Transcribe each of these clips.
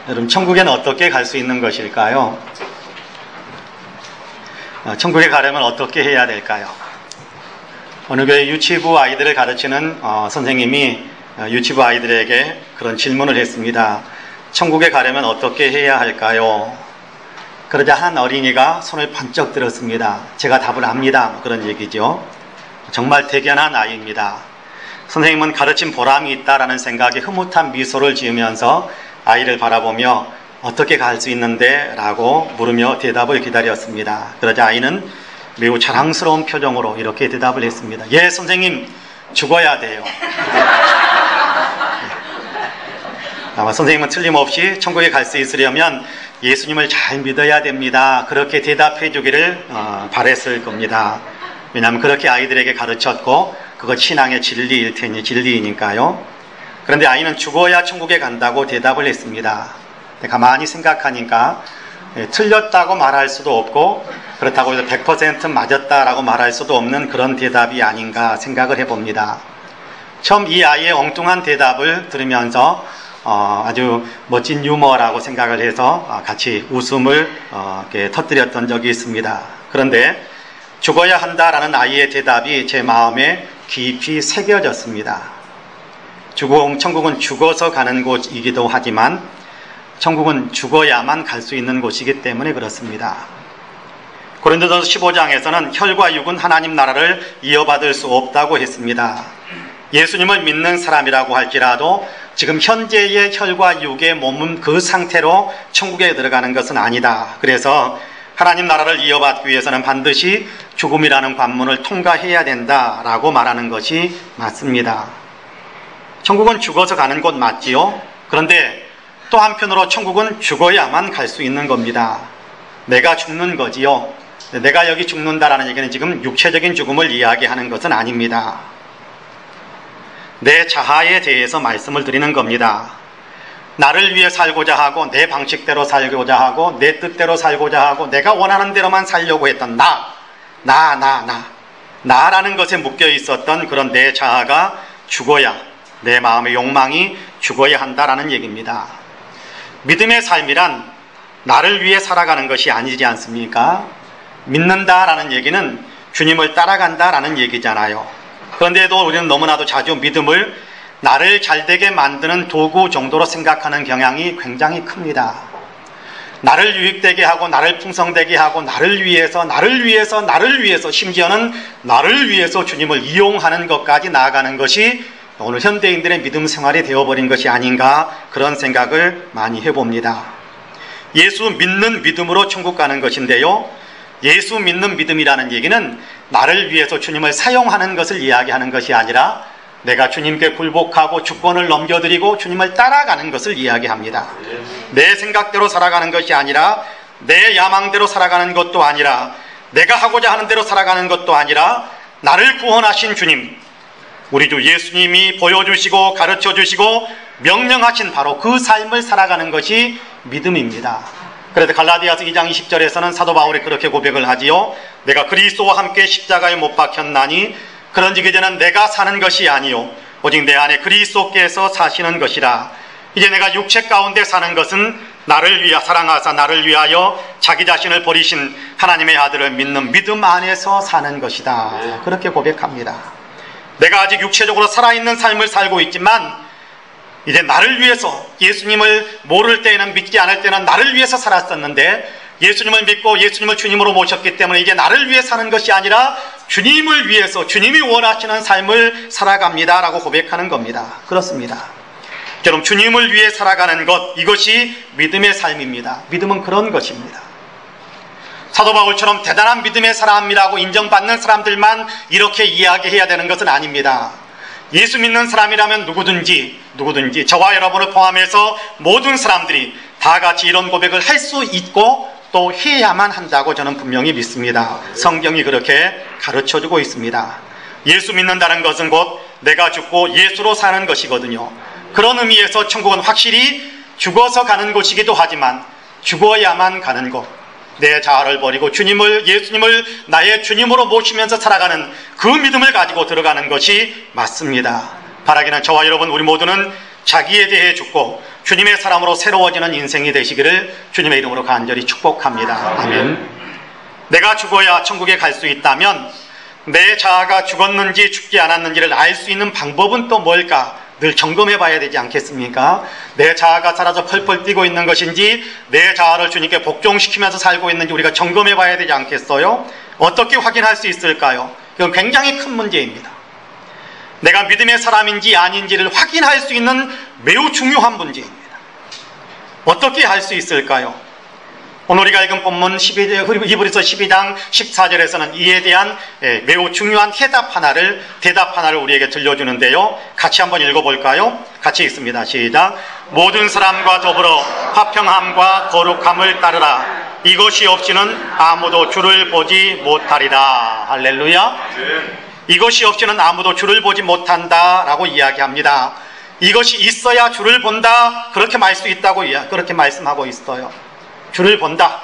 여러분, 천국에는 어떻게 갈 수 있는 것일까요? 천국에 가려면 어떻게 해야 될까요? 어느 교회 유치부 아이들을 가르치는 선생님이 유치부 아이들에게 그런 질문을 했습니다. 천국에 가려면 어떻게 해야 할까요? 그러자 한 어린이가 손을 번쩍 들었습니다. 제가 답을 압니다. 그런 얘기죠. 정말 대견한 아이입니다. 선생님은 가르친 보람이 있다라는 생각에 흐뭇한 미소를 지으면서 아이를 바라보며 어떻게 갈 수 있는데? 라고 물으며 대답을 기다렸습니다. 그러자 아이는 매우 자랑스러운 표정으로 이렇게 대답을 했습니다. 예, 선생님, 죽어야 돼요. 아마 선생님은 틀림없이 천국에 갈 수 있으려면 예수님을 잘 믿어야 됩니다. 그렇게 대답해 주기를 바랬을 겁니다. 왜냐하면 그렇게 아이들에게 가르쳤고 그거 신앙의 진리일 테니 진리이니까요. 그런데 아이는 죽어야 천국에 간다고 대답을 했습니다. 가만히 생각하니까 틀렸다고 말할 수도 없고 그렇다고 해서 100% 맞았다라고 말할 수도 없는 그런 대답이 아닌가 생각을 해봅니다. 처음 이 아이의 엉뚱한 대답을 들으면서 아주 멋진 유머라고 생각을 해서 같이 웃음을 이렇게 터뜨렸던 적이 있습니다. 그런데 죽어야 한다라는 아이의 대답이 제 마음에 깊이 새겨졌습니다. 천국은 죽어서 가는 곳이기도 하지만 천국은 죽어야만 갈 수 있는 곳이기 때문에 그렇습니다. 고린도전서 15장에서는 혈과 육은 하나님 나라를 이어받을 수 없다고 했습니다. 예수님을 믿는 사람이라고 할지라도 지금 현재의 혈과 육의 몸은 그 상태로 천국에 들어가는 것은 아니다. 그래서 하나님 나라를 이어받기 위해서는 반드시 죽음이라는 관문을 통과해야 된다라고 말하는 것이 맞습니다. 천국은 죽어서 가는 곳 맞지요? 그런데 또 한편으로 천국은 죽어야만 갈 수 있는 겁니다. 내가 죽는 거지요. 내가 여기 죽는다라는 얘기는 지금 육체적인 죽음을 이야기하는 것은 아닙니다. 내 자아에 대해서 말씀을 드리는 겁니다. 나를 위해 살고자 하고 내 방식대로 살고자 하고 내 뜻대로 살고자 하고 내가 원하는 대로만 살려고 했던 나라는 것에 묶여 있었던 그런 내 자아가 죽어야, 내 마음의 욕망이 죽어야 한다라는 얘기입니다. 믿음의 삶이란 나를 위해 살아가는 것이 아니지 않습니까? 믿는다라는 얘기는 주님을 따라간다라는 얘기잖아요. 그런데도 우리는 너무나도 자주 믿음을 나를 잘되게 만드는 도구 정도로 생각하는 경향이 굉장히 큽니다. 나를 유익되게 하고 나를 풍성되게 하고 나를 위해서 심지어는 나를 위해서 주님을 이용하는 것까지 나아가는 것이 오늘 현대인들의 믿음 생활이 되어버린 것이 아닌가 그런 생각을 많이 해봅니다. 예수 믿는 믿음으로 천국 가는 것인데요, 예수 믿는 믿음이라는 얘기는 나를 위해서 주님을 사용하는 것을 이야기하는 것이 아니라 내가 주님께 굴복하고 주권을 넘겨드리고 주님을 따라가는 것을 이야기합니다. 내 생각대로 살아가는 것이 아니라 내 야망대로 살아가는 것도 아니라 내가 하고자 하는 대로 살아가는 것도 아니라 나를 구원하신 주님, 우리 주 예수님이 보여주시고 가르쳐주시고 명령하신 바로 그 삶을 살아가는 것이 믿음입니다. 그래서 갈라디아서 2장 20절에서는 사도 바울이 그렇게 고백을 하지요. 내가 그리스도와 함께 십자가에 못 박혔나니 그런즉 이제는 내가 사는 것이 아니요 오직 내 안에 그리스도께서 사시는 것이라. 이제 내가 육체 가운데 사는 것은 나를 위하여 사랑하사 나를 위하여 자기 자신을 버리신 하나님의 아들을 믿는 믿음 안에서 사는 것이다. 그렇게 고백합니다. 내가 아직 육체적으로 살아있는 삶을 살고 있지만 이제 나를 위해서, 예수님을 모를 때에는, 믿지 않을 때는 나를 위해서 살았었는데 예수님을 믿고 예수님을 주님으로 모셨기 때문에 이제 나를 위해 사는 것이 아니라 주님을 위해서, 주님이 원하시는 삶을 살아갑니다 라고 고백하는 겁니다. 그렇습니다. 여러분, 주님을 위해 살아가는 것, 이것이 믿음의 삶입니다. 믿음은 그런 것입니다. 사도 바울처럼 대단한 믿음의 사람이라고 인정받는 사람들만 이렇게 이야기해야 되는 것은 아닙니다. 예수 믿는 사람이라면 누구든지 저와 여러분을 포함해서 모든 사람들이 다 같이 이런 고백을 할 수 있고 또 해야만 한다고 저는 분명히 믿습니다. 성경이 그렇게 가르쳐주고 있습니다. 예수 믿는다는 것은 곧 내가 죽고 예수로 사는 것이거든요. 그런 의미에서 천국은 확실히 죽어서 가는 곳이기도 하지만 죽어야만 가는 곳, 내 자아를 버리고 예수님을 나의 주님으로 모시면서 살아가는 그 믿음을 가지고 들어가는 것이 맞습니다. 바라기는 저와 여러분, 우리 모두는 자기에 대해 죽고 주님의 사람으로 새로워지는 인생이 되시기를 주님의 이름으로 간절히 축복합니다. 아멘. 내가 죽어야 천국에 갈 수 있다면 내 자아가 죽었는지 죽지 않았는지를 알 수 있는 방법은 또 뭘까? 늘 점검해 봐야 되지 않겠습니까? 내 자아가 살아서 펄펄 뛰고 있는 것인지 내 자아를 주님께 복종시키면서 살고 있는지 우리가 점검해 봐야 되지 않겠어요? 어떻게 확인할 수 있을까요? 이건 굉장히 큰 문제입니다. 내가 믿음의 사람인지 아닌지를 확인할 수 있는 매우 중요한 문제입니다. 어떻게 할 수 있을까요? 오늘 우리가 읽은 본문 히브리서 12장 14절에서는 이에 대한 매우 중요한 대답 하나를 우리에게 들려주는데요. 같이 한번 읽어볼까요? 같이 읽습니다. 시작. 모든 사람과 더불어 화평함과 거룩함을 따르라. 이것이 없이는 아무도 주를 보지 못하리라. 할렐루야. 이것이 없이는 아무도 주를 보지 못한다라고 이야기합니다. 이것이 있어야 주를 본다. 그렇게 말 수 있다고 그렇게 말씀하고 있어요. 주를 본다.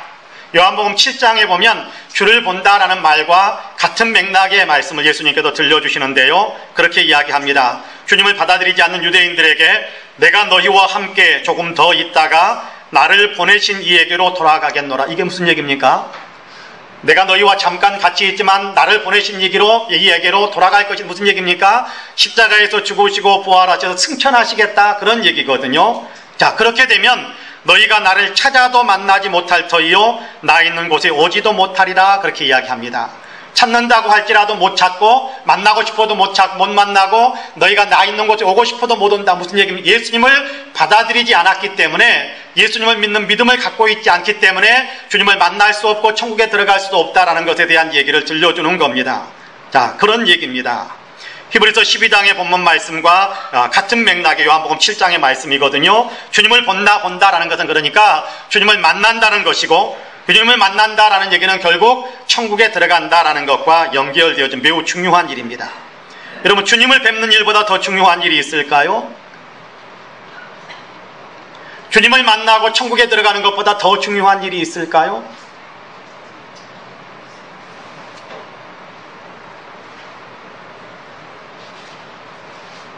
요한복음 7장에 보면 주를 본다라는 말과 같은 맥락의 말씀을 예수님께서 들려주시는데요. 그렇게 이야기합니다. 주님을 받아들이지 않는 유대인들에게 내가 너희와 함께 조금 더 있다가 나를 보내신 이에게로 돌아가겠노라. 이게 무슨 얘기입니까? 내가 너희와 잠깐 같이 있지만 나를 보내신 이에게로 돌아갈 것이 무슨 얘기입니까? 십자가에서 죽으시고 부활하셔서 승천하시겠다. 그런 얘기거든요. 자, 그렇게 되면 너희가 나를 찾아도 만나지 못할 터이요 나 있는 곳에 오지도 못하리라. 그렇게 이야기합니다. 찾는다고 할지라도 못 찾고 만나고 싶어도 못 만나고 너희가 나 있는 곳에 오고 싶어도 못 온다. 무슨 얘기입니까? 예수님을 받아들이지 않았기 때문에 예수님을 믿는 믿음을 갖고 있지 않기 때문에 주님을 만날 수 없고 천국에 들어갈 수도 없다라는 것에 대한 얘기를 들려주는 겁니다. 자, 그런 얘기입니다. 히브리서 12장의 본문 말씀과 같은 맥락의 요한복음 7장의 말씀이거든요. 주님을 본다라는 것은 그러니까 주님을 만난다는 것이고 주님을 만난다라는 얘기는 결국 천국에 들어간다라는 것과 연결되어진 매우 중요한 일입니다. 여러분, 주님을 뵙는 일보다 더 중요한 일이 있을까요? 주님을 만나고 천국에 들어가는 것보다 더 중요한 일이 있을까요?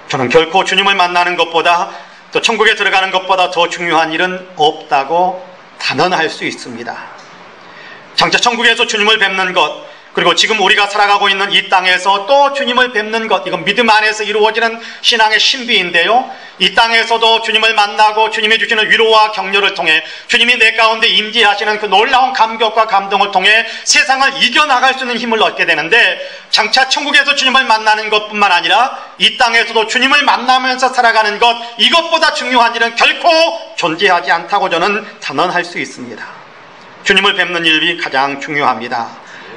저는 결코 주님을 만나는 것보다 또 천국에 들어가는 것보다 더 중요한 일은 없다고 단언할 수 있습니다. 장차 천국에서 주님을 뵙는 것, 그리고 지금 우리가 살아가고 있는 이 땅에서 또 주님을 뵙는 것, 이건 믿음 안에서 이루어지는 신앙의 신비인데요. 이 땅에서도 주님을 만나고 주님이 주시는 위로와 격려를 통해 주님이 내 가운데 임재하시는 그 놀라운 감격과 감동을 통해 세상을 이겨나갈 수 있는 힘을 얻게 되는데, 장차 천국에서 주님을 만나는 것뿐만 아니라 이 땅에서도 주님을 만나면서 살아가는 것, 이것보다 중요한 일은 결코 존재하지 않다고 저는 단언할 수 있습니다. 주님을 뵙는 일이 가장 중요합니다.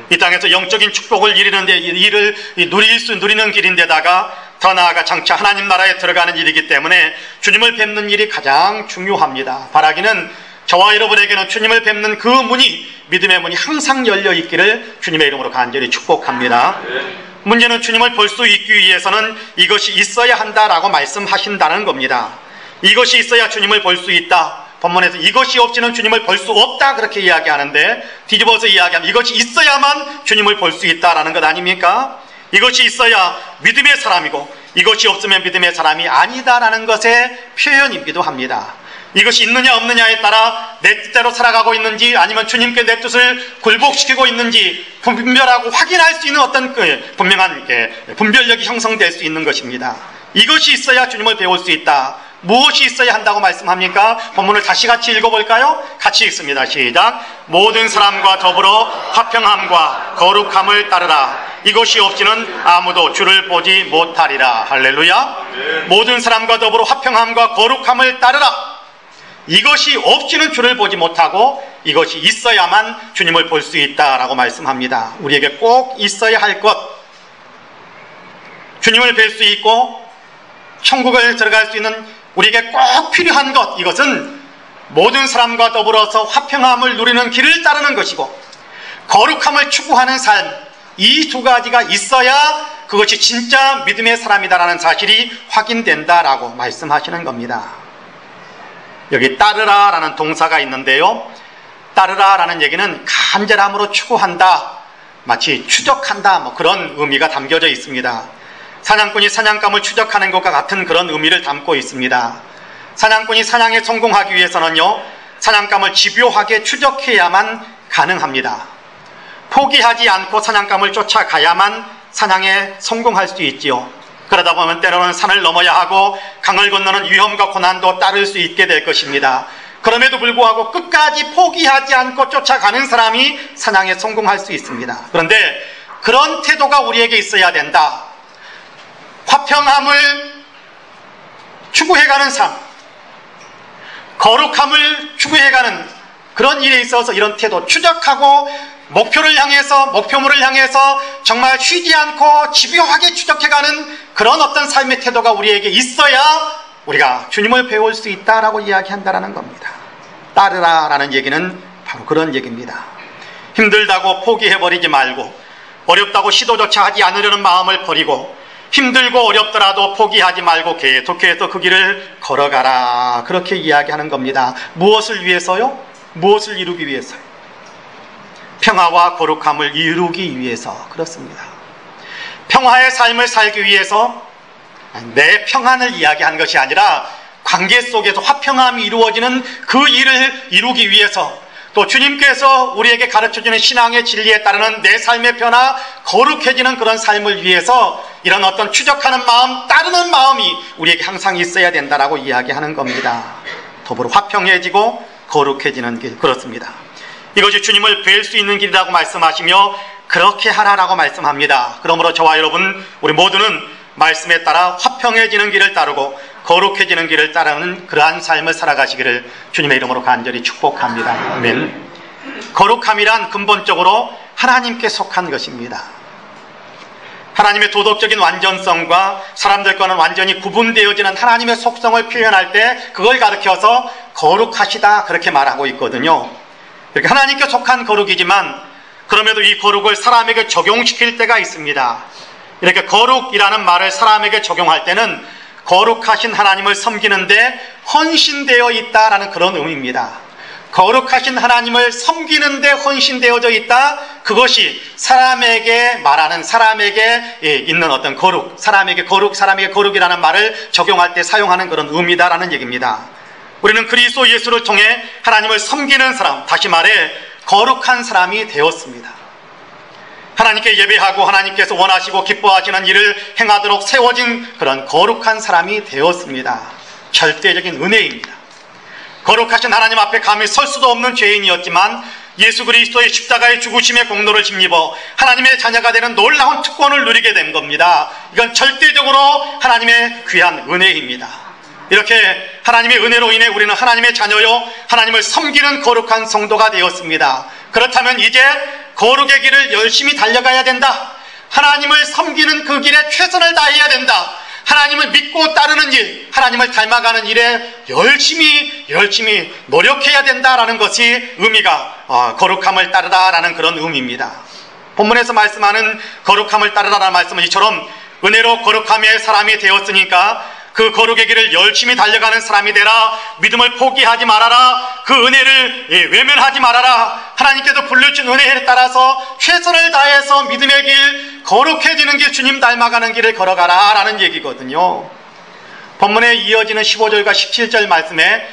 이 땅에서 영적인 축복을 누리는 길인데다가 더 나아가 장차 하나님 나라에 들어가는 일이기 때문에 주님을 뵙는 일이 가장 중요합니다. 바라기는 저와 여러분에게는 주님을 뵙는 그 문이, 믿음의 문이 항상 열려 있기를 주님의 이름으로 간절히 축복합니다. 문제는 주님을 볼 수 있기 위해서는 이것이 있어야 한다라고 말씀하신다는 겁니다. 이것이 있어야 주님을 볼 수 있다. 본문에서 이것이 없이는 주님을 볼 수 없다 그렇게 이야기하는데, 뒤집어서 이야기하면 이것이 있어야만 주님을 볼 수 있다라는 것 아닙니까? 이것이 있어야 믿음의 사람이고 이것이 없으면 믿음의 사람이 아니다라는 것의 표현이기도 합니다. 이것이 있느냐 없느냐에 따라 내 뜻대로 살아가고 있는지 아니면 주님께 내 뜻을 굴복시키고 있는지 분별하고 확인할 수 있는 어떤 분명한 분별력이 형성될 수 있는 것입니다. 이것이 있어야 주님을 배울 수 있다. 무엇이 있어야 한다고 말씀합니까? 본문을 다시 같이 읽어볼까요? 같이 읽습니다. 시작. 모든 사람과 더불어 화평함과 거룩함을 따르라. 이것이 없이는 아무도 주를 보지 못하리라. 할렐루야. 모든 사람과 더불어 화평함과 거룩함을 따르라. 이것이 없이는 주를 보지 못하고 이것이 있어야만 주님을 볼 수 있다라고 말씀합니다. 우리에게 꼭 있어야 할 것, 주님을 뵐 수 있고 천국에 들어갈 수 있는 우리에게 꼭 필요한 것, 이것은 모든 사람과 더불어서 화평함을 누리는 길을 따르는 것이고 거룩함을 추구하는 삶, 이 두 가지가 있어야 그것이 진짜 믿음의 사람이다라는 사실이 확인된다라고 말씀하시는 겁니다. 여기 따르라라는 동사가 있는데요, 따르라라는 얘기는 간절함으로 추구한다, 마치 추적한다, 그런 의미가 담겨져 있습니다. 사냥꾼이 사냥감을 추적하는 것과 같은 그런 의미를 담고 있습니다. 사냥꾼이 사냥에 성공하기 위해서는요, 사냥감을 집요하게 추적해야만 가능합니다. 포기하지 않고 사냥감을 쫓아가야만 사냥에 성공할 수 있지요. 그러다 보면 때로는 산을 넘어야 하고 강을 건너는 위험과 고난도 따를 수 있게 될 것입니다. 그럼에도 불구하고 끝까지 포기하지 않고 쫓아가는 사람이 사냥에 성공할 수 있습니다. 그런데 그런 태도가 우리에게 있어야 된다. 화평함을 추구해가는 삶, 거룩함을 추구해가는 그런 일에 있어서 이런 태도, 추적하고 목표를 향해서, 목표물을 향해서 정말 쉬지 않고 집요하게 추적해가는 그런 어떤 삶의 태도가 우리에게 있어야 우리가 주님을 배울 수 있다라고 이야기한다는 겁니다. 따르라 라는 얘기는 바로 그런 얘기입니다. 힘들다고 포기해버리지 말고, 어렵다고 시도조차 하지 않으려는 마음을 버리고, 힘들고 어렵더라도 포기하지 말고 계속해서 그 길을 걸어가라, 그렇게 이야기하는 겁니다. 무엇을 위해서요? 무엇을 이루기 위해서요? 평화와 거룩함을 이루기 위해서. 그렇습니다. 평화의 삶을 살기 위해서 내 평안을 이야기한 것이 아니라 관계 속에서 화평함이 이루어지는 그 일을 이루기 위해서, 또 주님께서 우리에게 가르쳐주는 신앙의 진리에 따르는 내 삶의 변화, 거룩해지는 그런 삶을 위해서 이런 어떤 추적하는 마음, 따르는 마음이 우리에게 항상 있어야 된다라고 이야기하는 겁니다. 더불어 화평해지고 거룩해지는 길, 그렇습니다. 이것이 주님을 뵐 수 있는 길이라고 말씀하시며 그렇게 하라라고 말씀합니다. 그러므로 저와 여러분, 우리 모두는 말씀에 따라 화평해지는 길을 따르고 거룩해지는 길을 따르는 그러한 삶을 살아가시기를 주님의 이름으로 간절히 축복합니다. 아멘. 거룩함이란 근본적으로 하나님께 속한 것입니다. 하나님의 도덕적인 완전성과 사람들과는 완전히 구분되어지는 하나님의 속성을 표현할 때 그걸 가르쳐서 거룩하시다, 그렇게 말하고 있거든요. 이렇게 하나님께 속한 거룩이지만 그럼에도 이 거룩을 사람에게 적용시킬 때가 있습니다. 이렇게 거룩이라는 말을 사람에게 적용할 때는 거룩하신 하나님을 섬기는데 헌신되어 있다라는 그런 의미입니다. 거룩하신 하나님을 섬기는데 헌신되어져 있다, 그것이 사람에게 말하는, 사람에게 있는 어떤 거룩, 사람에게 거룩이라는 말을 적용할 때 사용하는 그런 의미다라는 얘기입니다. 우리는 그리스도 예수를 통해 하나님을 섬기는 사람, 다시 말해 거룩한 사람이 되었습니다. 하나님께 예배하고 하나님께서 원하시고 기뻐하시는 일을 행하도록 세워진 그런 거룩한 사람이 되었습니다. 절대적인 은혜입니다. 거룩하신 하나님 앞에 감히 설 수도 없는 죄인이었지만 예수 그리스도의 십자가의 죽으심의 공로를 힘입어 하나님의 자녀가 되는 놀라운 특권을 누리게 된 겁니다. 이건 절대적으로 하나님의 귀한 은혜입니다. 이렇게 하나님의 은혜로 인해 우리는 하나님의 자녀요, 하나님을 섬기는 거룩한 성도가 되었습니다. 그렇다면 이제 거룩의 길을 열심히 달려가야 된다. 하나님을 섬기는 그 길에 최선을 다해야 된다. 하나님을 믿고 따르는 일, 하나님을 닮아가는 일에 열심히 노력해야 된다라는 것이 의미가 거룩함을 따르다라는 그런 의미입니다. 본문에서 말씀하는 거룩함을 따르다라는 말씀은 이처럼 은혜로 거룩함의 사람이 되었으니까 그 거룩의 길을 열심히 달려가는 사람이 되라. 믿음을 포기하지 말아라. 그 은혜를 외면하지 말아라. 하나님께서 불러주신 은혜에 따라서 최선을 다해서 믿음의 길, 거룩해지는 길, 주님 닮아가는 길을 걸어가라 라는 얘기거든요. 본문에 이어지는 15절과 17절 말씀에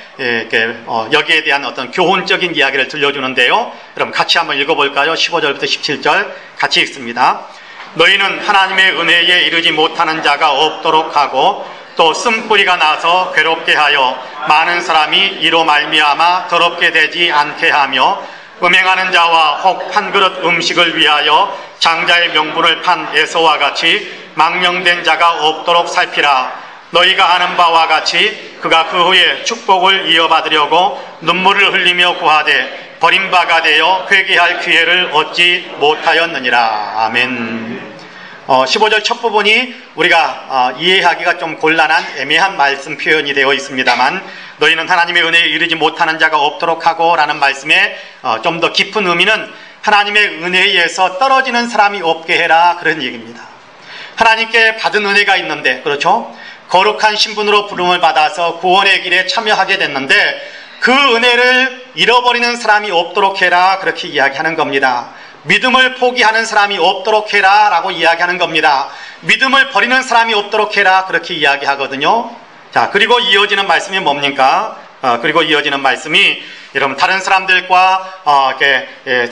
여기에 대한 어떤 교훈적인 이야기를 들려주는데요. 여러분 같이 한번 읽어볼까요? 15절부터 17절 같이 읽습니다. 너희는 하나님의 은혜에 이르지 못하는 자가 없도록 하고 또 쓴뿌리가 나서 괴롭게 하여 많은 사람이 이로 말미암아 더럽게 되지 않게 하며 음행하는 자와 혹 한 그릇 음식을 위하여 장자의 명분을 판 에서와 같이 망령된 자가 없도록 살피라. 너희가 아는 바와 같이 그가 그 후에 축복을 이어받으려고 눈물을 흘리며 구하되 버림바가 되어 회개할 기회를 얻지 못하였느니라. 아멘. 15절 첫 부분이 우리가 이해하기가 좀 곤란한 애매한 말씀 표현이 되어 있습니다만 너희는 하나님의 은혜에 이르지 못하는 자가 없도록 하고 라는 말씀에 좀 더 깊은 의미는 하나님의 은혜에서 떨어지는 사람이 없게 해라, 그런 얘기입니다. 하나님께 받은 은혜가 있는데, 그렇죠? 거룩한 신분으로 부름을 받아서 구원의 길에 참여하게 됐는데 그 은혜를 잃어버리는 사람이 없도록 해라, 그렇게 이야기하는 겁니다. 믿음을 포기하는 사람이 없도록 해라 라고 이야기하는 겁니다. 믿음을 버리는 사람이 없도록 해라, 그렇게 이야기하거든요. 자, 자, 그리고 이어지는 말씀이 뭡니까? 그리고 이어지는 말씀이 여러분 다른 사람들과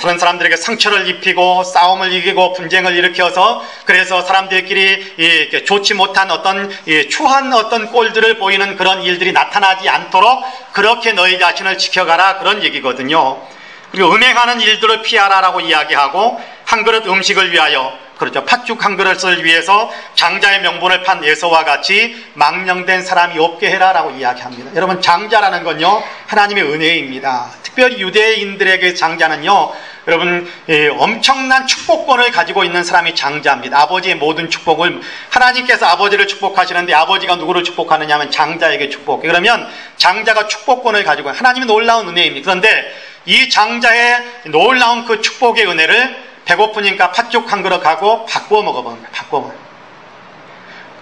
다른 사람들에게 상처를 입히고 싸움을 이기고 분쟁을 일으켜서 그래서 사람들끼리 이렇게 좋지 못한 어떤 추한 어떤 꼴들을 보이는 그런 일들이 나타나지 않도록 그렇게 너희 자신을 지켜가라, 그런 얘기거든요. 그리고 음행하는 일들을 피하라라고 이야기하고 한 그릇 음식을 위하여, 그렇죠, 팥죽 한 그릇을 위해서 장자의 명분을 판 에서와 같이 망령된 사람이 없게 해라라고 이야기합니다. 여러분, 장자라는 건요 하나님의 은혜입니다. 특별히 유대인들에게 장자는요, 여러분, 엄청난 축복권을 가지고 있는 사람이 장자입니다. 아버지의 모든 축복을, 하나님께서 아버지를 축복하시는데 아버지가 누구를 축복하느냐 하면 장자에게 축복해. 그러면 장자가 축복권을 가지고, 하나님의 놀라운 은혜입니다. 그런데 이 장자의 놀라운 그 축복의 은혜를 배고프니까 팥죽 한 그릇 하고 바꾸어 먹어봅니다. 바꾸어 먹어요.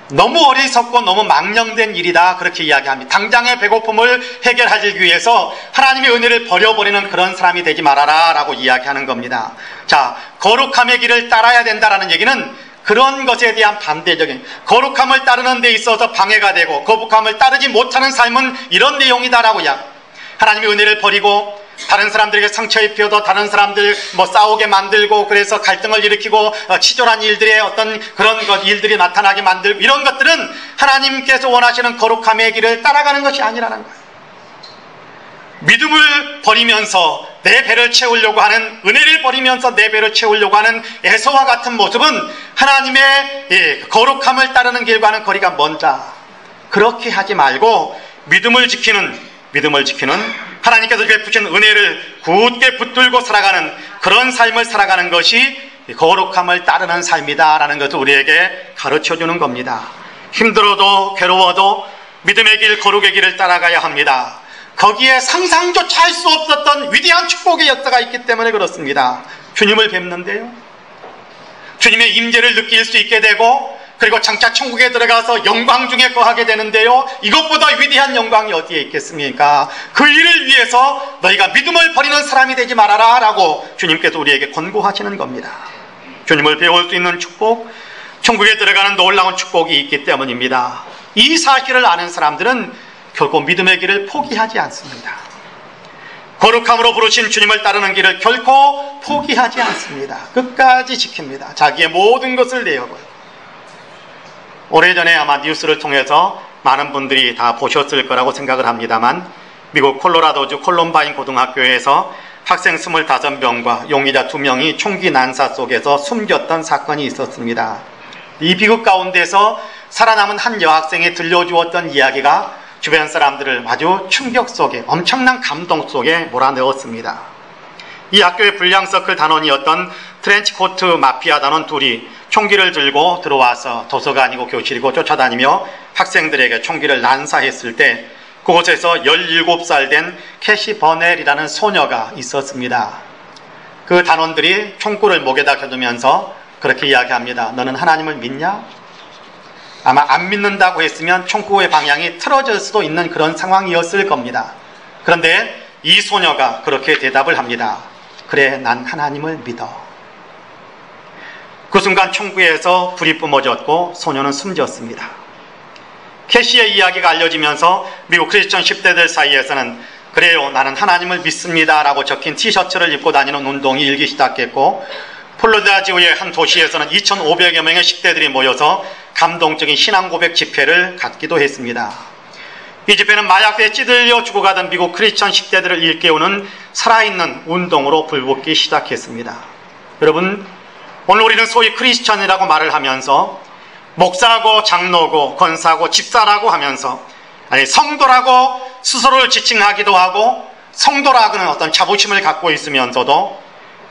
너무 어리석고 너무 망령된 일이다, 그렇게 이야기합니다. 당장의 배고픔을 해결하기 위해서 하나님의 은혜를 버려버리는 그런 사람이 되지 말아라 라고 이야기하는 겁니다. 자, 거룩함의 길을 따라야 된다라는 얘기는 그런 것에 대한 반대적인, 거룩함을 따르는 데 있어서 방해가 되고 거룩함을 따르지 못하는 삶은 이런 내용이다라고 이야기합니다. 하나님의 은혜를 버리고 다른 사람들에게 상처 입혀도 다른 사람들 싸우게 만들고 그래서 갈등을 일으키고 치졸한 일들의 어떤 그런 일들이 나타나게 만들고, 이런 것들은 하나님께서 원하시는 거룩함의 길을 따라가는 것이 아니라는 거예요. 믿음을 버리면서 내 배를 채우려고 하는, 은혜를 버리면서 내 배를 채우려고 하는 에서와 같은 모습은 하나님의 거룩함을 따르는 길과는 거리가 먼다. 그렇게 하지 말고 믿음을 지키는 하나님께서 베푸신 은혜를 굳게 붙들고 살아가는 그런 삶을 살아가는 것이 거룩함을 따르는 삶이다라는 것을 우리에게 가르쳐주는 겁니다. 힘들어도 괴로워도 믿음의 길, 거룩의 길을 따라가야 합니다. 거기에 상상조차 할 수 없었던 위대한 축복의 역사가 있기 때문에 그렇습니다. 주님을 뵙는데요, 주님의 임재를 느낄 수 있게 되고, 그리고 장차 천국에 들어가서 영광 중에 거하게 되는데요, 이것보다 위대한 영광이 어디에 있겠습니까? 그 일을 위해서 너희가 믿음을 버리는 사람이 되지 말아라 라고 주님께서 우리에게 권고하시는 겁니다. 주님을 배울 수 있는 축복, 천국에 들어가는 놀라운 축복이 있기 때문입니다. 이 사실을 아는 사람들은 결코 믿음의 길을 포기하지 않습니다. 거룩함으로 부르신 주님을 따르는 길을 결코 포기하지 않습니다. 끝까지 지킵니다. 자기의 모든 것을 내어버려요. 오래전에 아마 뉴스를 통해서 많은 분들이 다 보셨을 거라고 생각을 합니다만, 미국 콜로라도주 콜럼바인 고등학교에서 학생 25명과 용의자 2명이 총기 난사 속에서 숨졌던 사건이 있었습니다. 이 비극 가운데서 살아남은 한 여학생이 들려주었던 이야기가 주변 사람들을 아주 충격 속에, 엄청난 감동 속에 몰아넣었습니다. 이 학교의 불량서클 단원이었던 트렌치코트 마피아 단원 둘이 총기를 들고 들어와서 도서관이고 교실이고 쫓아다니며 학생들에게 총기를 난사했을 때 그곳에서 17살 된 캐시 버넬이라는 소녀가 있었습니다. 그 단원들이 총구를 목에다 겨누면서 그렇게 이야기합니다. 너는 하나님을 믿냐? 아마 안 믿는다고 했으면 총구의 방향이 틀어질 수도 있는 그런 상황이었을 겁니다. 그런데 이 소녀가 그렇게 대답을 합니다. 그래, 난 하나님을 믿어. 그 순간 총구에서 불이 뿜어졌고 소녀는 숨졌습니다. 캐시의 이야기가 알려지면서 미국 크리스천 10대들 사이에서는 그래요, 나는 하나님을 믿습니다 라고 적힌 티셔츠를 입고 다니는 운동이 일기 시작했고, 플로리다주의 한 도시에서는 2,500여 명의 10대들이 모여서 감동적인 신앙 고백 집회를 갖기도 했습니다. 이 집회는 마약에 찌들려 죽어가던 미국 크리스천 10대들을 일깨우는 살아있는 운동으로 불붙기 시작했습니다. 여러분, 오늘 우리는 소위 크리스천이라고 말을 하면서 목사고 장로고 권사고 집사라고 하면서, 아니 성도라고 스스로를 지칭하기도 하고 성도라고는 어떤 자부심을 갖고 있으면서도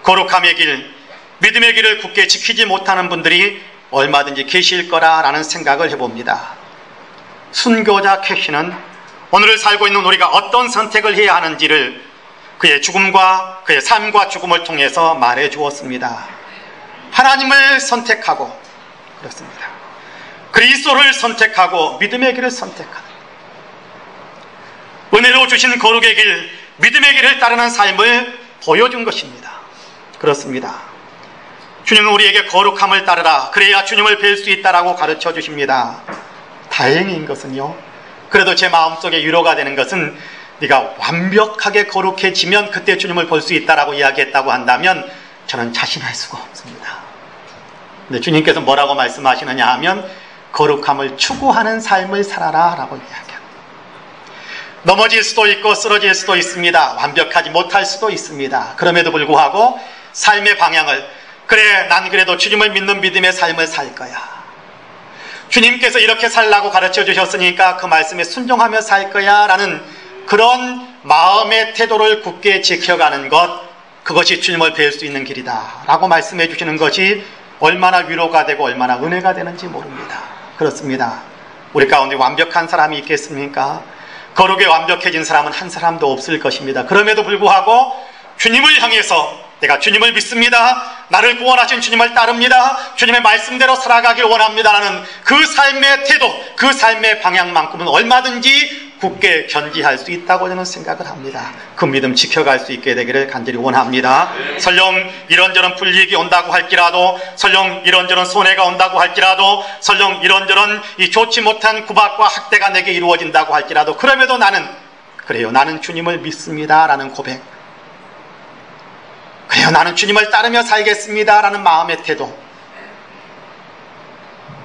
거룩함의 길, 믿음의 길을 굳게 지키지 못하는 분들이 얼마든지 계실 거라라는 생각을 해봅니다. 순교자 캐시는 오늘을 살고 있는 우리가 어떤 선택을 해야 하는지를 그의 죽음과 그의 삶과 죽음을 통해서 말해 주었습니다. 하나님을 선택하고, 그렇습니다, 그리스도를 선택하고 믿음의 길을 선택하는, 은혜로 주신 거룩의 길, 믿음의 길을 따르는 삶을 보여준 것입니다. 그렇습니다. 주님은 우리에게 거룩함을 따르라, 그래야 주님을 뵐 수 있다라고 가르쳐 주십니다. 다행인 것은요, 그래도 제 마음속에 위로가 되는 것은 네가 완벽하게 거룩해지면 그때 주님을 볼 수 있다라고 이야기했다고 한다면 저는 자신할 수가 없습니다. 근데 주님께서 뭐라고 말씀하시느냐 하면 거룩함을 추구하는 삶을 살아라 라고 이야기합니다. 넘어질 수도 있고 쓰러질 수도 있습니다. 완벽하지 못할 수도 있습니다. 그럼에도 불구하고 삶의 방향을, 그래 난 그래도 주님을 믿는 믿음의 삶을 살 거야, 주님께서 이렇게 살라고 가르쳐 주셨으니까 그 말씀에 순종하며 살 거야 라는 그런 마음의 태도를 굳게 지켜가는 것, 그것이 주님을 뵐 수 있는 길이다 라고 말씀해 주시는 것이 얼마나 위로가 되고 얼마나 은혜가 되는지 모릅니다. 그렇습니다. 우리 가운데 완벽한 사람이 있겠습니까? 거룩에 완벽해진 사람은 한 사람도 없을 것입니다. 그럼에도 불구하고 주님을 향해서 내가 주님을 믿습니다, 나를 구원하신 주님을 따릅니다, 주님의 말씀대로 살아가길 원합니다라는 그 삶의 태도, 그 삶의 방향만큼은 얼마든지 굳게 견지할 수 있다고 저는 생각을 합니다. 그 믿음 지켜갈 수 있게 되기를 간절히 원합니다. 설령 이런저런 불이익이 온다고 할지라도, 설령 이런저런 손해가 온다고 할지라도, 설령 이런저런 이 좋지 못한 구박과 학대가 내게 이루어진다고 할지라도, 그럼에도 나는 그래요, 나는 주님을 믿습니다 라는 고백, 그래요, 나는 주님을 따르며 살겠습니다 라는 마음의 태도,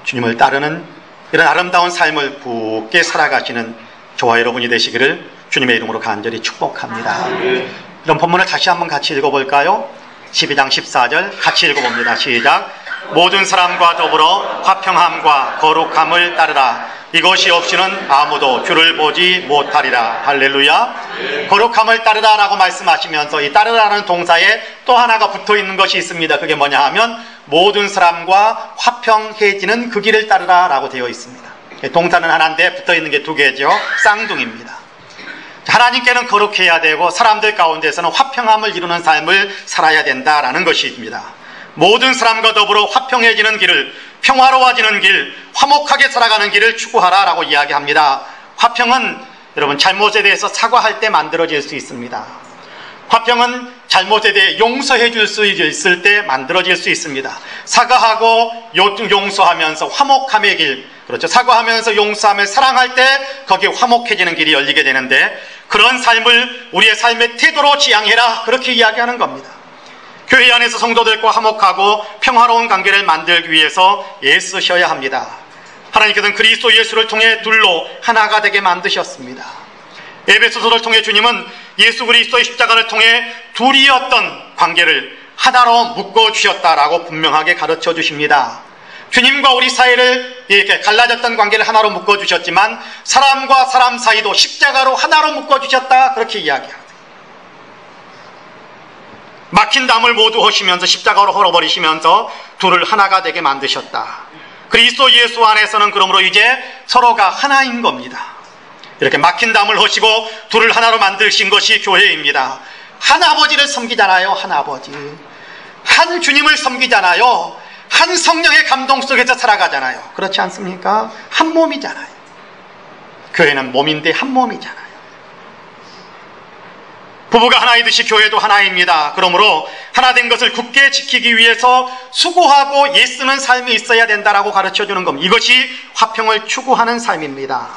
주님을 따르는 이런 아름다운 삶을 굳게 살아가시는 저와 여러분이 되시기를 주님의 이름으로 간절히 축복합니다. 이런 본문을 다시 한번 같이 읽어볼까요? 12장 14절 같이 읽어봅니다. 시작. 모든 사람과 더불어 화평함과 거룩함을 따르라. 이것이 없이는 아무도 주를 보지 못하리라. 할렐루야. 거룩함을 따르라 라고 말씀하시면서 이 따르라는 동사에 또 하나가 붙어있는 것이 있습니다. 그게 뭐냐 하면 모든 사람과 화평해지는 그 길을 따르라 라고 되어 있습니다. 동사는 하나인데 붙어있는 게 두 개죠. 쌍둥이입니다. 하나님께는 거룩해야 되고 사람들 가운데서는 화평함을 이루는 삶을 살아야 된다라는 것입니다. 모든 사람과 더불어 화평해지는 길을, 평화로워지는 길, 화목하게 살아가는 길을 추구하라 라고 이야기합니다. 화평은 여러분 잘못에 대해서 사과할 때 만들어질 수 있습니다. 화평은 잘못에 대해 용서해 줄 수 있을 때 만들어질 수 있습니다. 사과하고 용서하면서 화목함의 길, 그렇죠, 사과하면서 용서하며 사랑할 때 거기에 화목해지는 길이 열리게 되는데, 그런 삶을 우리의 삶의 태도로 지향해라, 그렇게 이야기하는 겁니다. 교회 안에서 성도들과 화목하고 평화로운 관계를 만들기 위해서 애쓰셔야 합니다. 하나님께서는 그리스도 예수를 통해 둘로 하나가 되게 만드셨습니다. 에베소서를 통해 주님은 예수 그리스도의 십자가를 통해 둘이었던 관계를 하나로 묶어주셨다라고 분명하게 가르쳐 주십니다. 주님과 우리 사이를 이렇게 갈라졌던 관계를 하나로 묶어주셨지만 사람과 사람 사이도 십자가로 하나로 묶어주셨다, 그렇게 이야기합니다. 막힌 담을 모두 허시면서 십자가로 헐어버리시면서 둘을 하나가 되게 만드셨다. 그리스도 예수 안에서는 그러므로 이제 서로가 하나인 겁니다. 이렇게 막힌 담을 허시고 둘을 하나로 만드신 것이 교회입니다. 한 아버지를 섬기잖아요. 한 아버지, 한 주님을 섬기잖아요. 한 성령의 감동 속에서 살아가잖아요. 그렇지 않습니까? 한 몸이잖아요. 교회는 몸인데 한 몸이잖아요. 부부가 하나이듯이 교회도 하나입니다. 그러므로 하나 된 것을 굳게 지키기 위해서 수고하고 애쓰는 삶이 있어야 된다라고 가르쳐주는 겁니다. 이것이 화평을 추구하는 삶입니다.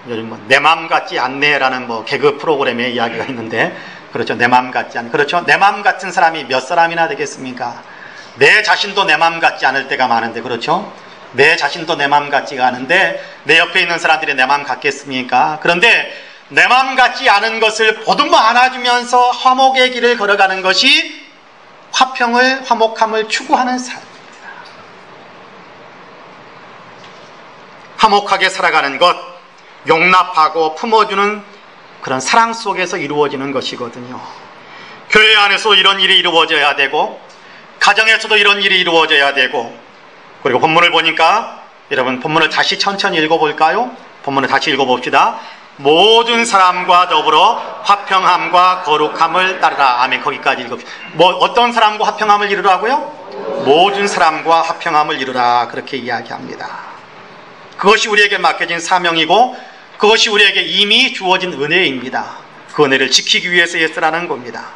요즘 내 맘 같지 않네라는 개그 프로그램에 이야기가 있는데, 그렇죠, 내 맘 같지 않, 그렇죠, 내 맘 같은 사람이 몇 사람이나 되겠습니까? 내 자신도 내 맘 같지 않을 때가 많은데, 그렇죠, 내 자신도 내 맘 같지가 않은데 내 옆에 있는 사람들이 내 맘 같겠습니까? 그런데 내 맘 같지 않은 것을 보듬어 안아주면서 화목의 길을 걸어가는 것이 화평을, 화목함을 추구하는 삶입니다. 화목하게 살아가는 것, 용납하고 품어주는 그런 사랑 속에서 이루어지는 것이거든요. 교회 안에서 이런 일이 이루어져야 되고, 가정에서도 이런 일이 이루어져야 되고, 그리고 본문을 보니까, 여러분 본문을 다시 천천히 읽어볼까요? 본문을 다시 읽어봅시다. 모든 사람과 더불어 화평함과 거룩함을 따르라. 아멘. 거기까지 읽읍시다. 어떤 사람과 화평함을 이루라고요? 모든 사람과 화평함을 이루라, 그렇게 이야기합니다. 그것이 우리에게 맡겨진 사명이고 그것이 우리에게 이미 주어진 은혜입니다. 그 은혜를 지키기 위해서 애쓰라는 겁니다.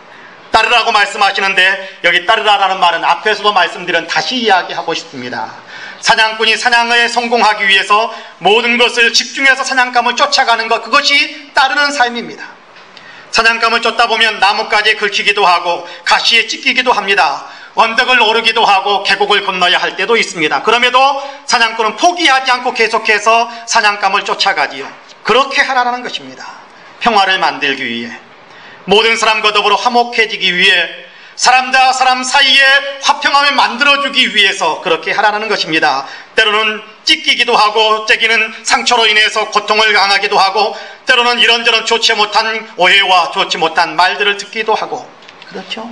따르라고 말씀하시는데 여기 따르라라는 말은 앞에서도 말씀드린 다시 이야기하고 싶습니다. 사냥꾼이 사냥에 성공하기 위해서 모든 것을 집중해서 사냥감을 쫓아가는 것, 그것이 따르는 삶입니다. 사냥감을 쫓다 보면 나뭇가지에 긁히기도 하고 가시에 찢기기도 합니다. 언덕을 오르기도 하고 계곡을 건너야 할 때도 있습니다. 그럼에도 사냥꾼은 포기하지 않고 계속해서 사냥감을 쫓아가지요. 그렇게 하라는 것입니다. 평화를 만들기 위해, 모든 사람과 더불어 화목해지기 위해, 사람과 사람 사이에 화평함을 만들어주기 위해서 그렇게 하라는 것입니다. 때로는 찢기기도 하고 째기는 상처로 인해서 고통을 당하기도 하고, 때로는 이런저런 좋지 못한 오해와 좋지 못한 말들을 듣기도 하고, 그렇죠?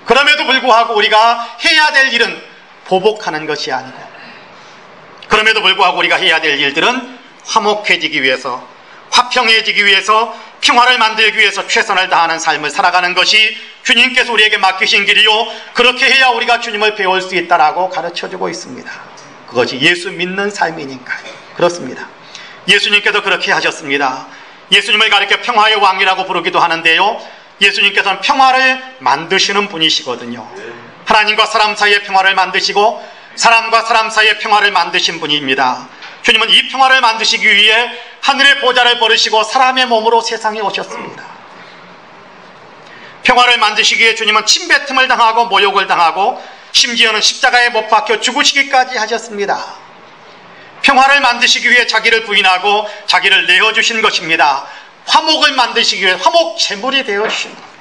그럼에도 불구하고 우리가 해야 될 일은 보복하는 것이 아니고, 그럼에도 불구하고 우리가 해야 될 일들은 화목해지기 위해서, 화평해지기 위해서, 평화를 만들기 위해서 최선을 다하는 삶을 살아가는 것이 주님께서 우리에게 맡기신 길이요, 그렇게 해야 우리가 주님을 배울 수 있다라고 가르쳐주고 있습니다. 그것이 예수 믿는 삶이니까요. 그렇습니다. 예수님께서 그렇게 하셨습니다. 예수님을 가리켜 평화의 왕이라고 부르기도 하는데요, 예수님께서는 평화를 만드시는 분이시거든요. 하나님과 사람 사이의 평화를 만드시고 사람과 사람 사이의 평화를 만드신 분입니다. 주님은 이 평화를 만드시기 위해 하늘의 보좌를 버리시고 사람의 몸으로 세상에 오셨습니다. 평화를 만드시기 위해 주님은 침뱉음을 당하고 모욕을 당하고 심지어는 십자가에 못 박혀 죽으시기까지 하셨습니다. 평화를 만드시기 위해 자기를 부인하고 자기를 내어주신 것입니다. 화목을 만드시기 위해 화목 제물이 되어주신 겁니다.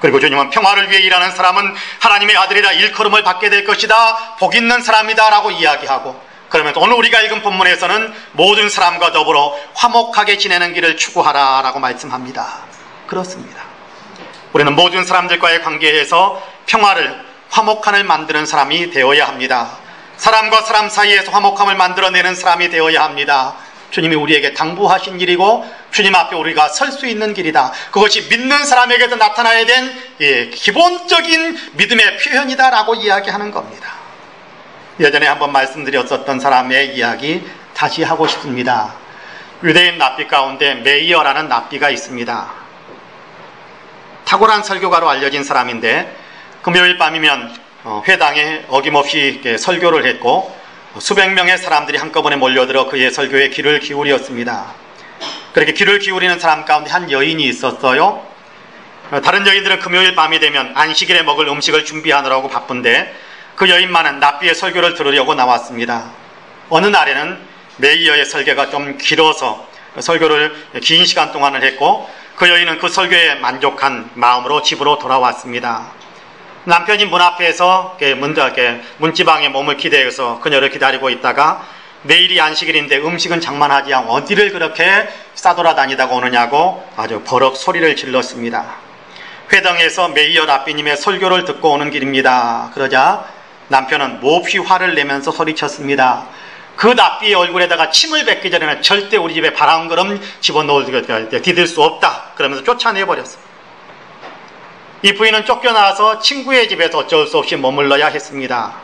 그리고 주님은 평화를 위해 일하는 사람은 하나님의 아들이라 일컬음을 받게 될 것이다, 복 있는 사람이다 라고 이야기하고, 그러면서 오늘 우리가 읽은 본문에서는 모든 사람과 더불어 화목하게 지내는 길을 추구하라 라고 말씀합니다. 그렇습니다. 우리는 모든 사람들과의 관계에서 평화를, 화목함을 만드는 사람이 되어야 합니다. 사람과 사람 사이에서 화목함을 만들어내는 사람이 되어야 합니다. 주님이 우리에게 당부하신 일이고 주님 앞에 우리가 설 수 있는 길이다. 그것이 믿는 사람에게도 나타나야 된 기본적인 믿음의 표현이다 라고 이야기하는 겁니다. 예전에 한번 말씀드렸었던 사람의 이야기 다시 하고 싶습니다. 유대인 랍비 가운데 메이어라는 랍비가 있습니다. 탁월한 설교가로 알려진 사람인데 금요일 밤이면 회당에 어김없이 설교를 했고 수백 명의 사람들이 한꺼번에 몰려들어 그의 설교에 귀를 기울였습니다. 그렇게 귀를 기울이는 사람 가운데 한 여인이 있었어요. 다른 여인들은 금요일 밤이 되면 안식일에 먹을 음식을 준비하느라고 바쁜데 그 여인만은 랍비의 설교를 들으려고 나왔습니다. 어느 날에는 메이어의 설교가 좀 길어서 설교를 긴 시간 동안을 했고 그 여인은 그 설교에 만족한 마음으로 집으로 돌아왔습니다. 남편이 문 앞에서 문지방에 몸을 기대어서 그녀를 기다리고 있다가 내일이 안식일인데 음식은 장만하지 않고 어디를 그렇게 싸돌아다니다가 오느냐고 아주 버럭 소리를 질렀습니다. 회당에서 메이어 랍비님의 설교를 듣고 오는 길입니다. 그러자 남편은 몹시 화를 내면서 소리쳤습니다. 그 랍비의 얼굴에다가 침을 뱉기 전에는 절대 우리 집에 발 한 걸음 디딜 수 없다. 그러면서 쫓아내버렸습니다. 이 부인은 쫓겨나서 친구의 집에서 어쩔 수 없이 머물러야 했습니다.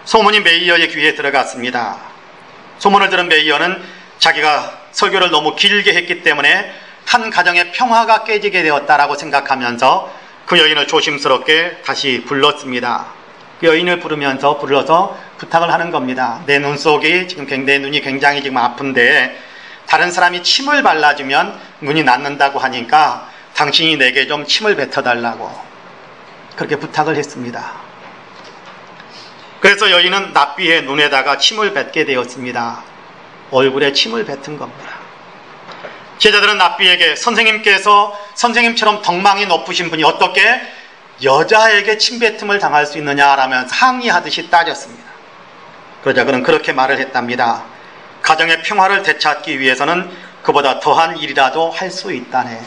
소문이 메이어의 귀에 들어갔습니다. 소문을 들은 메이어는 자기가 설교를 너무 길게 했기 때문에 한 가정의 평화가 깨지게 되었다라고 생각하면서 그 여인을 조심스럽게 다시 불렀습니다. 그 여인을 불러서 부탁을 하는 겁니다. 내 눈 속이 내 눈이 굉장히 지금 아픈데 다른 사람이 침을 발라주면 눈이 낫는다고 하니까 당신이 내게 좀 침을 뱉어달라고 그렇게 부탁을 했습니다. 그래서 여인은 랍비의 눈에다가 침을 뱉게 되었습니다. 얼굴에 침을 뱉은 겁니다. 제자들은 랍비에게 선생님처럼 덕망이 높으신 분이 어떻게 여자에게 침뱉음을 당할 수 있느냐라면서 항의하듯이 따졌습니다. 그러자 그는 그렇게 말을 했답니다. 가정의 평화를 되찾기 위해서는 그보다 더한 일이라도 할 수 있다네.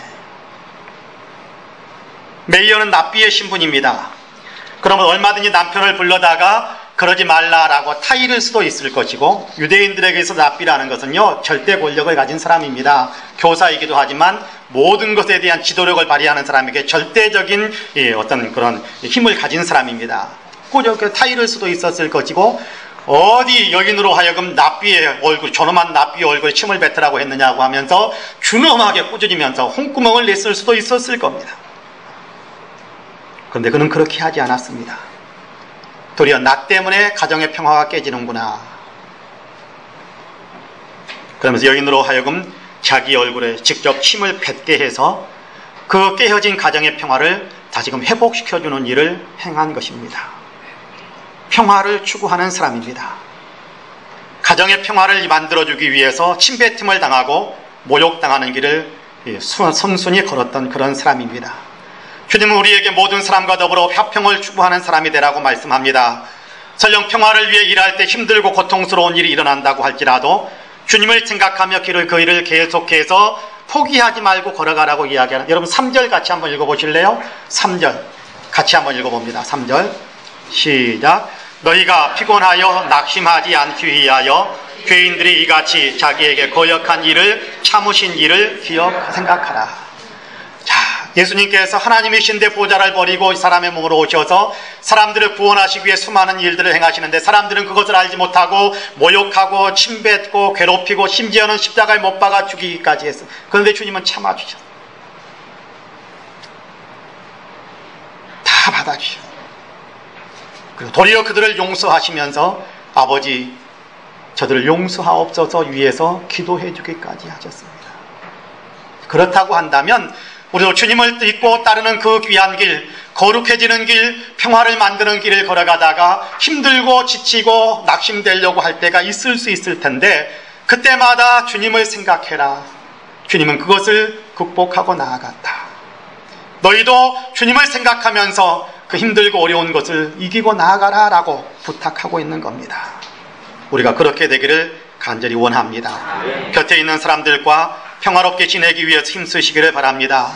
메이어는 랍비의 신분입니다. 그러면 얼마든지 남편을 불러다가 그러지 말라라고 타이를 수도 있을 것이고, 유대인들에게서 랍비라는 것은요 절대 권력을 가진 사람입니다. 교사이기도 하지만 모든 것에 대한 지도력을 발휘하는 사람에게 절대적인 어떤 그런 힘을 가진 사람입니다. 그 타이를 수도 있었을 것이고, 어디 여인으로 하여금 납비의 얼굴, 존엄한 납비의 얼굴에 침을 뱉으라고 했느냐고 하면서 준엄하게 꾸짖으면서 홍구멍을 냈을 수도 있었을 겁니다. 그런데 그는 그렇게 하지 않았습니다. 도리어 나 때문에 가정의 평화가 깨지는구나. 그러면서 여인으로 하여금 자기 얼굴에 직접 침을 뱉게 해서 그 깨어진 가정의 평화를 다시금 회복시켜주는 일을 행한 것입니다. 평화를 추구하는 사람입니다. 가정의 평화를 만들어주기 위해서 침뱉음을 당하고 모욕당하는 길을 선순히 걸었던 그런 사람입니다. 주님은 우리에게 모든 사람과 더불어 화평을 추구하는 사람이 되라고 말씀합니다. 설령 평화를 위해 일할 때 힘들고 고통스러운 일이 일어난다고 할지라도 주님을 생각하며 그 일을 계속해서 포기하지 말고 걸어가라고 이야기하는, 여러분 3절 같이 한번 읽어보실래요? 3절 같이 한번 읽어봅니다. 3절 시작. 너희가 피곤하여 낙심하지 않기 위하여 죄인들이 이같이 자기에게 거역한 일을 참으신 일을 생각하라. 자, 예수님께서 하나님이신데 보좌를 버리고 사람의 몸으로 오셔서 사람들을 구원하시기 위해 수많은 일들을 행하시는데 사람들은 그것을 알지 못하고 모욕하고 침뱉고 괴롭히고 심지어는 십자가에 못 박아 죽이기까지 했어요. 그런데 주님은 참아주셨어요. 다 받아주셨어요. 그리고 도리어 그들을 용서하시면서 아버지 저들을 용서하옵소서 위에서 기도해 주기까지 하셨습니다. 그렇다고 한다면 우리도 주님을 믿고 따르는 그 귀한 길, 거룩해지는 길, 평화를 만드는 길을 걸어가다가 힘들고 지치고 낙심되려고 할 때가 있을 수 있을 텐데 그때마다 주님을 생각해라. 주님은 그것을 극복하고 나아갔다. 너희도 주님을 생각하면서 그 힘들고 어려운 것을 이기고 나아가라 라고 부탁하고 있는 겁니다. 우리가 그렇게 되기를 간절히 원합니다. 곁에 있는 사람들과 평화롭게 지내기 위해서 힘쓰시기를 바랍니다.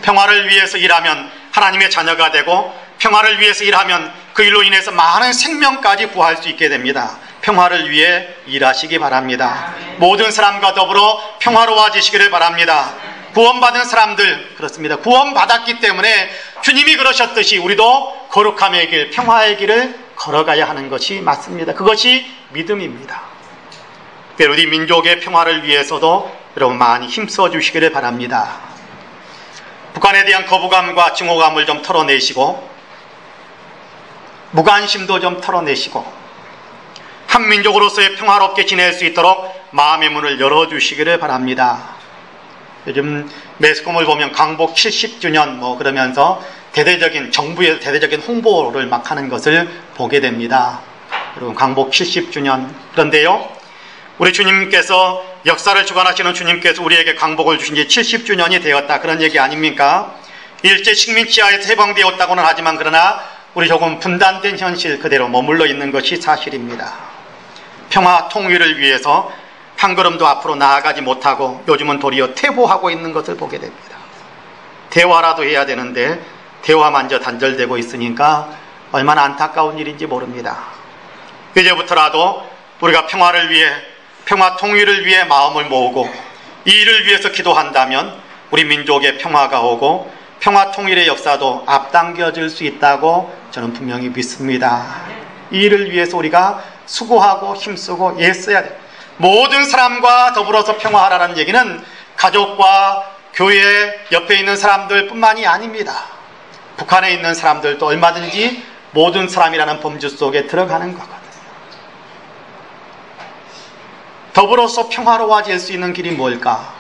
평화를 위해서 일하면 하나님의 자녀가 되고 평화를 위해서 일하면 그 일로 인해서 많은 생명까지 구할 수 있게 됩니다. 평화를 위해 일하시기 바랍니다. 모든 사람과 더불어 평화로워지시기를 바랍니다. 구원받은 사람들, 그렇습니다. 구원받았기 때문에 주님이 그러셨듯이 우리도 거룩함의 길, 평화의 길을 걸어가야 하는 것이 맞습니다. 그것이 믿음입니다. 우리 민족의 평화를 위해서도 여러분 많이 힘써 주시기를 바랍니다. 북한에 대한 거부감과 증오감을 좀 털어내시고 무관심도 좀 털어내시고 한 민족으로서의 평화롭게 지낼 수 있도록 마음의 문을 열어주시기를 바랍니다. 요즘 매스컴을 보면 광복 70주년 그러면서 대대적인 정부의 대대적인 홍보를 막 하는 것을 보게 됩니다. 여러분 광복 70주년 그런데요 우리 주님께서 역사를 주관하시는 주님께서 우리에게 광복을 주신 지 70주년이 되었다 그런 얘기 아닙니까? 일제 식민지하에서 해방되었다고는 하지만 그러나 우리 조금 분단된 현실 그대로 머물러 있는 것이 사실입니다. 평화 통일을 위해서 한 걸음도 앞으로 나아가지 못하고 요즘은 도리어 퇴보하고 있는 것을 보게 됩니다. 대화라도 해야 되는데 대화마저 단절되고 있으니까 얼마나 안타까운 일인지 모릅니다. 이제부터라도 우리가 평화를 위해 평화 통일을 위해 마음을 모으고 이 일을 위해서 기도한다면 우리 민족의 평화가 오고 평화 통일의 역사도 앞당겨질 수 있다고 저는 분명히 믿습니다. 이 일을 위해서 우리가 수고하고 힘쓰고 애써야 돼요. 모든 사람과 더불어서 평화하라는 얘기는 가족과 교회 옆에 있는 사람들 뿐만이 아닙니다. 북한에 있는 사람들도 얼마든지 모든 사람이라는 범주 속에 들어가는 거거든요. 더불어서 평화로워질 수 있는 길이 뭘까?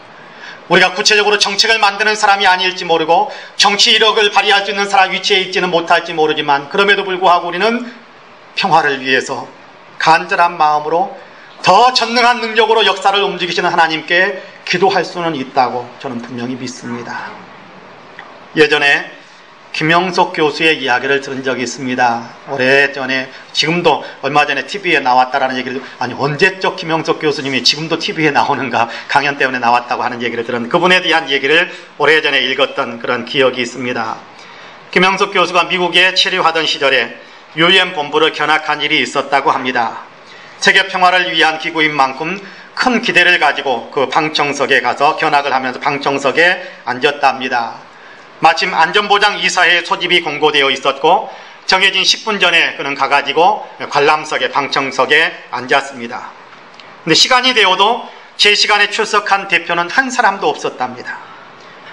우리가 구체적으로 정책을 만드는 사람이 아닐지 모르고 정치 이력을 발휘할 수 있는 사람 위치에 있지는 못할지 모르지만 그럼에도 불구하고 우리는 평화를 위해서 간절한 마음으로 더 전능한 능력으로 역사를 움직이시는 하나님께 기도할 수는 있다고 저는 분명히 믿습니다. 예전에 김영석 교수의 이야기를 들은 적이 있습니다. 오래전에 지금도 얼마 전에 TV에 나왔다라는 얘기를 아니 언제적 김영석 교수님이 지금도 TV에 나오는가 강연 때문에 나왔다고 하는 얘기를 들은 그분에 대한 얘기를 오래전에 읽었던 그런 기억이 있습니다. 김영석 교수가 미국에 체류하던 시절에 UN 본부를 견학한 일이 있었다고 합니다. 세계 평화를 위한 기구인 만큼 큰 기대를 가지고 그 방청석에 가서 견학을 하면서 방청석에 앉았답니다. 마침 안전보장 이사회의 소집이 공고되어 있었고 정해진 10분 전에 그는 가가지고 관람석에, 방청석에 앉았습니다. 근데 시간이 되어도 제 시간에 출석한 대표는 한 사람도 없었답니다.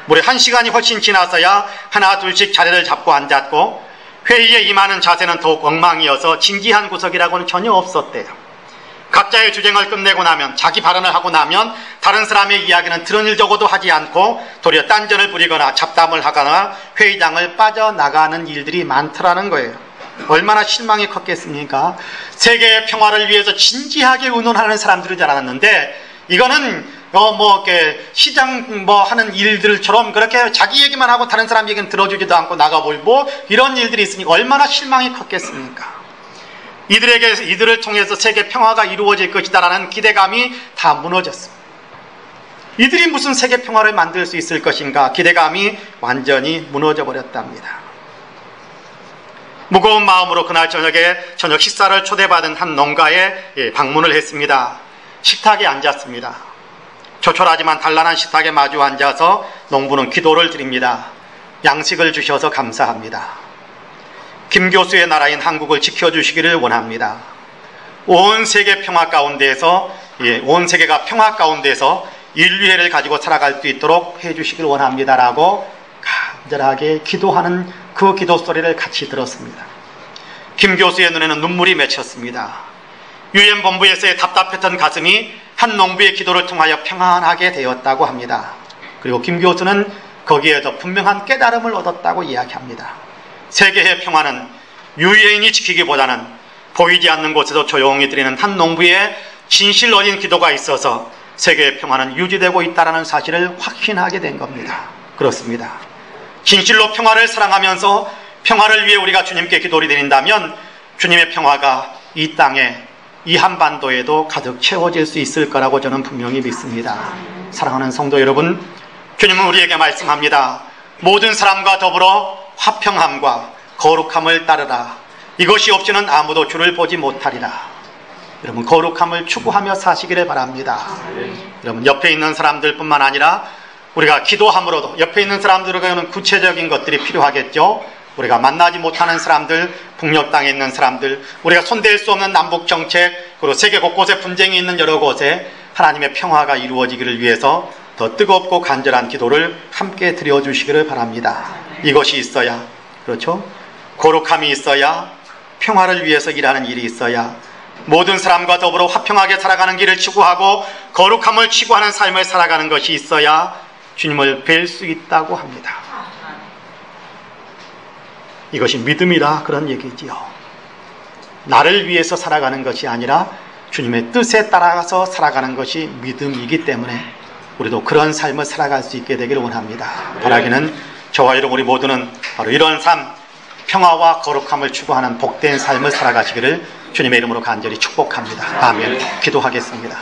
무려 1시간이 훨씬 지나서야 하나 둘씩 자리를 잡고 앉았고, 회의에 임하는 자세는 더욱 엉망이어서 진지한 구석이라고는 전혀 없었대요. 각자의 주쟁을 끝내고 나면, 자기 발언을 하고 나면 다른 사람의 이야기는 들은 일 적어도 하지 않고 도리어 딴전을 부리거나 잡담을 하거나 회의장을 빠져나가는 일들이 많더라는 거예요. 얼마나 실망이 컸겠습니까? 세계의 평화를 위해서 진지하게 의논하는 사람들인 줄 알았는데, 이거는 이렇게 시장 하는 일들처럼 그렇게 자기 얘기만 하고 다른 사람 얘기는 들어주지도 않고 나가볼고 이런 일들이 있으니까 얼마나 실망이 컸겠습니까? 이들을 통해서 세계 평화가 이루어질 것이다라는 기대감이 다 무너졌습니다. 이들이 무슨 세계 평화를 만들 수 있을 것인가, 기대감이 완전히 무너져 버렸답니다. 무거운 마음으로 그날 저녁 식사를 초대받은 한 농가에 방문을 했습니다. 식탁에 앉았습니다. 조촐하지만 단란한 식탁에 마주 앉아서 농부는 기도를 드립니다. 양식을 주셔서 감사합니다. 김 교수의 나라인 한국을 지켜주시기를 원합니다. 온 세계 평화 가운데에서, 온 세계가 평화 가운데서 인류애를 가지고 살아갈 수 있도록 해주시길 원합니다라고 간절하게 기도하는 그 기도 소리를 같이 들었습니다. 김 교수의 눈에는 눈물이 맺혔습니다. 유엔 본부에서의 답답했던 가슴이 한 농부의 기도를 통하여 평안하게 되었다고 합니다. 그리고 김 교수는 거기에서 분명한 깨달음을 얻었다고 이야기합니다. 세계의 평화는 유엔이 지키기보다는 보이지 않는 곳에서 조용히 드리는 한 농부의 진실 어린 기도가 있어서 세계의 평화는 유지되고 있다는 사실을 확신하게 된 겁니다. 그렇습니다. 진실로 평화를 사랑하면서 평화를 위해 우리가 주님께 기도를 드린다면 주님의 평화가 이 땅에, 이 한반도에도 가득 채워질 수 있을 거라고 저는 분명히 믿습니다. 사랑하는 성도 여러분, 주님은 우리에게 말씀합니다. 모든 사람과 더불어 화평함과 거룩함을 따르라. 이것이 없이는 아무도 주를 보지 못하리라. 여러분, 거룩함을 추구하며 사시기를 바랍니다. 여러분, 옆에 있는 사람들뿐만 아니라 우리가 기도함으로도 옆에 있는 사람들에게는 구체적인 것들이 필요하겠죠. 우리가 만나지 못하는 사람들, 북녘 땅에 있는 사람들, 우리가 손댈 수 없는 남북 정책, 그리고 세계 곳곳에 분쟁이 있는 여러 곳에 하나님의 평화가 이루어지기를 위해서 더 뜨겁고 간절한 기도를 함께 드려주시기를 바랍니다. 이것이 있어야, 그렇죠? 거룩함이 있어야, 평화를 위해서 일하는 일이 있어야, 모든 사람과 더불어 화평하게 살아가는 길을 추구하고 거룩함을 추구하는 삶을 살아가는 것이 있어야 주님을 뵐 수 있다고 합니다. 이것이 믿음이라 그런 얘기지요. 나를 위해서 살아가는 것이 아니라 주님의 뜻에 따라서 살아가는 것이 믿음이기 때문에 우리도 그런 삶을 살아갈 수 있게 되기를 원합니다. 바라기는 저와 여러분 우리 모두는 바로 이런 삶, 평화와 거룩함을 추구하는 복된 삶을 살아가시기를 주님의 이름으로 간절히 축복합니다. 아멘. 기도하겠습니다.